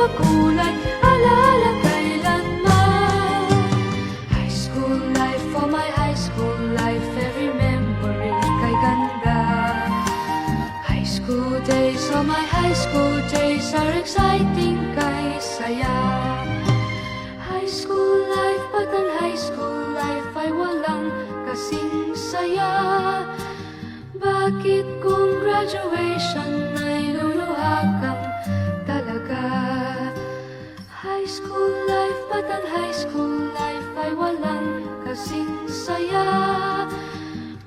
makulay, alaala kailanman. High school life, oh my high school life, every memory kay ganda. High school days, oh my high school days are exciting kay saya. High school life, but ang high school life ay walang kasing saya. Bakit kung graduation ay luluha kang talaga? High school life, but ang high school life ay walang kasing saya.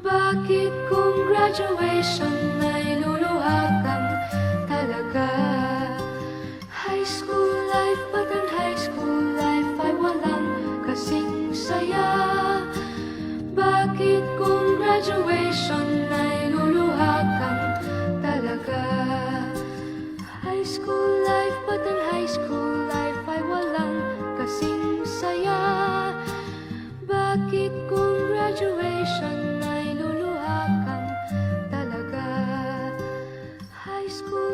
Bakit kung graduation ay luluha kang talaga? High school life, but ang high school life ay walang kasing saya. Bakit kung graduation ay luluha kang talaga? High school life, but ang high school life ay walang kasing saya. Bakit kung graduation ay luluha kang talaga? High school